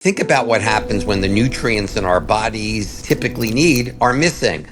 Think about what happens when the nutrients in our bodies typically need are missing.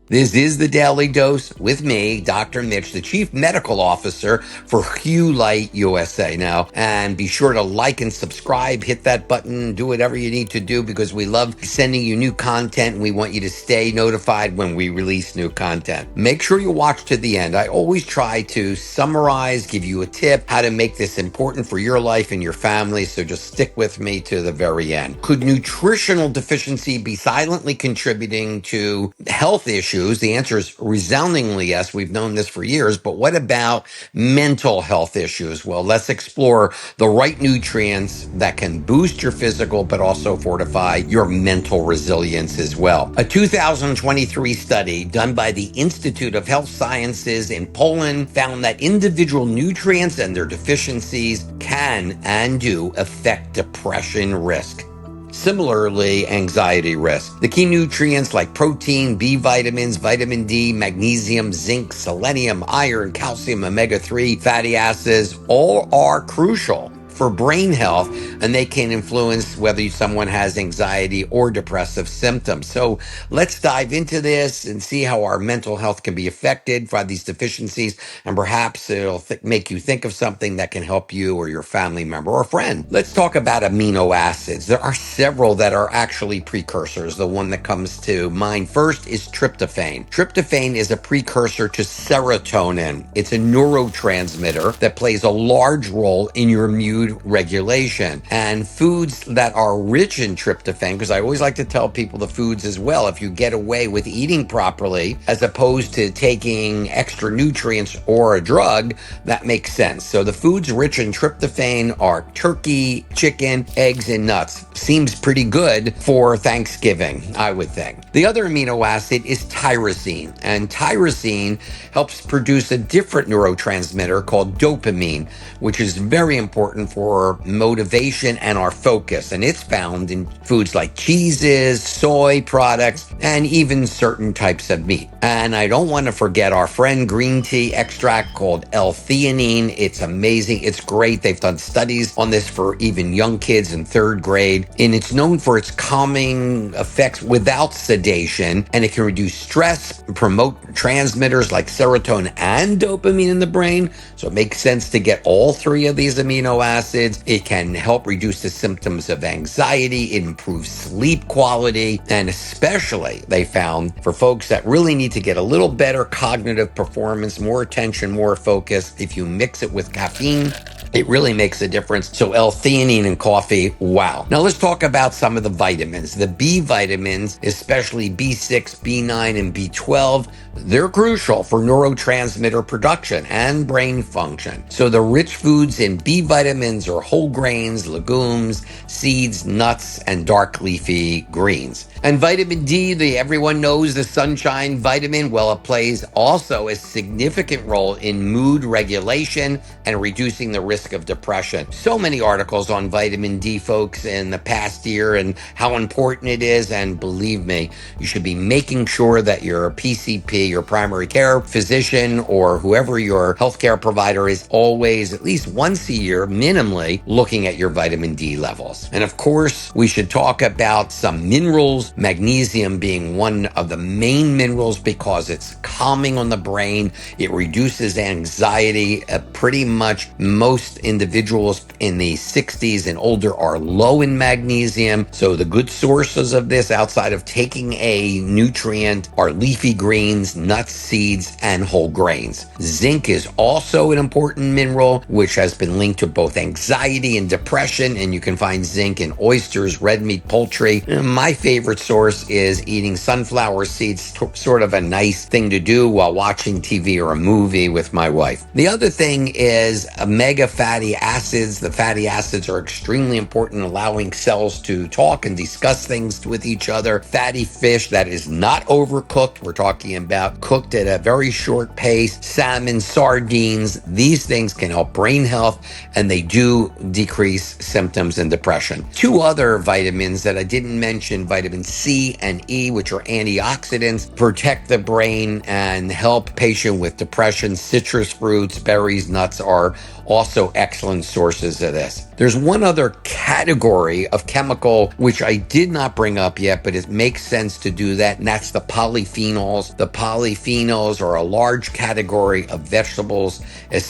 This is the Daily Dose with me, Dr. Mitch, the Chief Medical Officer for Hue Light USA. Now, and be sure to like and subscribe, hit that button, do whatever you need to do because we love sending you new content and we want you to stay notified when we release new content. Make sure you watch to the end. I always try to summarize, give you a tip how to make this important for your life and your family, so just stick with me to the very end. Could nutritional deficiency be silently contributing to health issues? The answer is resoundingly yes. We've known this for years, but what about mental health issues? Well, let's explore the right nutrients that can boost your physical, but also fortify your mental resilience as well. A 2023 study done by the Institute of Health Sciences in Poland found that individual nutrients and their deficiencies can and do affect depression risk. Similarly, anxiety risk. The key nutrients like protein, B vitamins, vitamin D, magnesium, zinc, selenium, iron, calcium, omega-3 fatty acids, all are crucial for brain health, and they can influence whether someone has anxiety or depressive symptoms. So let's dive into this and see how our mental health can be affected by these deficiencies, and perhaps it'll make you think of something that can help you or your family member or friend. Let's talk about amino acids. There are several that are actually precursors. The one that comes to mind first is tryptophan. Tryptophan is a precursor to serotonin. It's a neurotransmitter that plays a large role in your mood regulation. And foods that are rich in tryptophan, because I always like to tell people the foods as well, if you get away with eating properly, as opposed to taking extra nutrients or a drug, that makes sense. So the foods rich in tryptophan are turkey, chicken, eggs, and nuts. Seems pretty good for Thanksgiving, I would think. The other amino acid is tyrosine, and tyrosine helps produce a different neurotransmitter called dopamine, which is very important for motivation and our focus. And it's found in foods like cheeses, soy products, and even certain types of meat. And I don't want to forget our friend green tea extract called L-theanine. It's amazing. It's great. They've done studies on this for even young kids in third grade. And it's known for its calming effects without sedation. And it can reduce stress, promote transmitters like serotonin and dopamine in the brain. So it makes sense to get all three of these amino acids. It can help reduce the symptoms of anxiety. It improves sleep quality. And especially, they found, for folks that really need to get a little better cognitive performance, more attention, more focus, if you mix it with caffeine, it really makes a difference. So L-theanine in coffee, wow. Now let's talk about some of the vitamins. The B vitamins, especially B6, B9, and B12, they're crucial for neurotransmitter production and brain function. So the rich foods in B vitamins are whole grains, legumes, seeds, nuts, and dark leafy greens. And vitamin D, everyone knows the sunshine vitamin. Well, it plays also a significant role in mood regulation and reducing the risk of depression. So many articles on vitamin D, folks, in the past year and how important it is. And believe me, you should be making sure that your PCP, your primary care physician, or whoever your healthcare provider is, always at least once a year, minimally, looking at your vitamin D levels. And of course, we should talk about some minerals, magnesium being one of the main minerals because it's calming on the brain. It reduces anxiety. Pretty much most individuals in the 60s and older are low in magnesium. So the good sources of this outside of taking a nutrient are leafy greens, nuts, seeds, and whole grains. Zinc is also an important mineral, which has been linked to both anxiety and depression, and you can find zinc in oysters, red meat, poultry. My favorite source is eating sunflower seeds, sort of a nice thing to do while watching TV or a movie with my wife. The other thing is omega fatty acids. The fatty acids are extremely important in allowing cells to talk and discuss things with each other. Fatty fish that is not overcooked. We're talking about cooked at a very short pace. Salmon, sardines, these things can help brain health, and they do decrease symptoms and depression. Two other vitamins that I didn't mention, vitamin C and E, which are antioxidants, protect the brain and help patient with depression. Citrus fruits, berries, nuts are also excellent sources of this. There's one other category of chemical which I did not bring up yet, but it makes sense to do that, and that's the polyphenols. The polyphenols are a large category of vegetables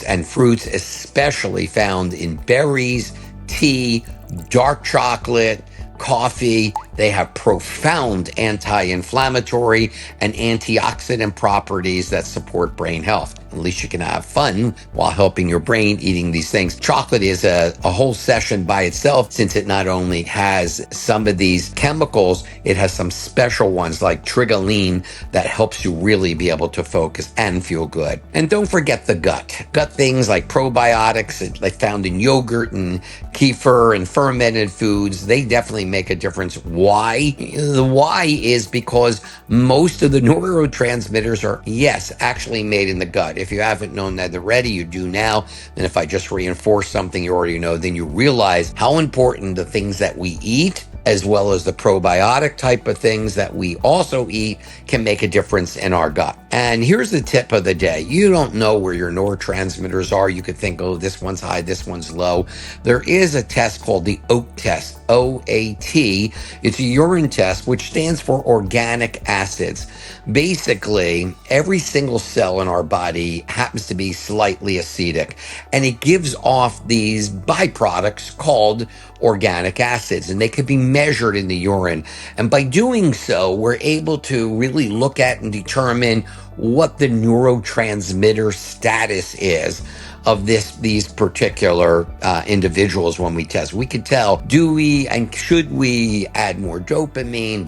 and fruits, especially found in berries, tea, dark chocolate, coffee. They have profound anti-inflammatory and antioxidant properties that support brain health. At least you can have fun while helping your brain eating these things. Chocolate is a whole session by itself, since it not only has some of these chemicals, it has some special ones like tryptophan that helps you really be able to focus and feel good. And don't forget the gut. Gut things like probiotics, like found in yogurt and kefir and fermented foods, they definitely make a difference. Why? The why is because most of the neurotransmitters are, yes, actually made in the gut. If you haven't known that already, you do now. And if I just reinforce something you already know, then you realize how important the things that we eat, as well as the probiotic type of things that we also eat, can make a difference in our gut. And here's the tip of the day. You don't know where your neurotransmitters are. You could think, oh, this one's high, this one's low. There is a test called the OAT test, OAT. It's a urine test, which stands for organic acids. Basically, every single cell in our body happens to be slightly acidic, and it gives off these byproducts called organic acids, and they can be measured in the urine. And by doing so, we're able to really look at and determine what the neurotransmitter status is of these particular individuals. When we test, we could tell, do we and should we add more dopamine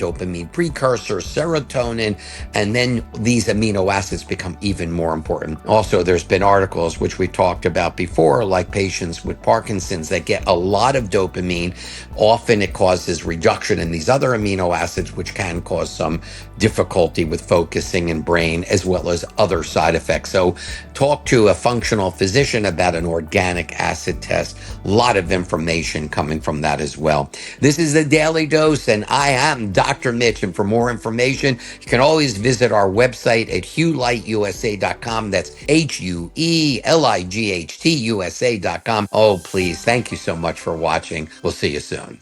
precursor, serotonin, and then these amino acids become even more important. Also, there's been articles which we talked about before, like patients with Parkinson's that get a lot of dopamine. Often it causes reduction in these other amino acids, which can cause some difficulty with focusing in brain, as well as other side effects. So talk to a functional physician about an organic acid test. A lot of information coming from that as well. This is the Daily Dose, and I am Dr. Mitch. And for more information, you can always visit our website at huelightusa.com. That's HUELIGHTUSA.com. Oh, please, thank you so much for watching. We'll see you soon.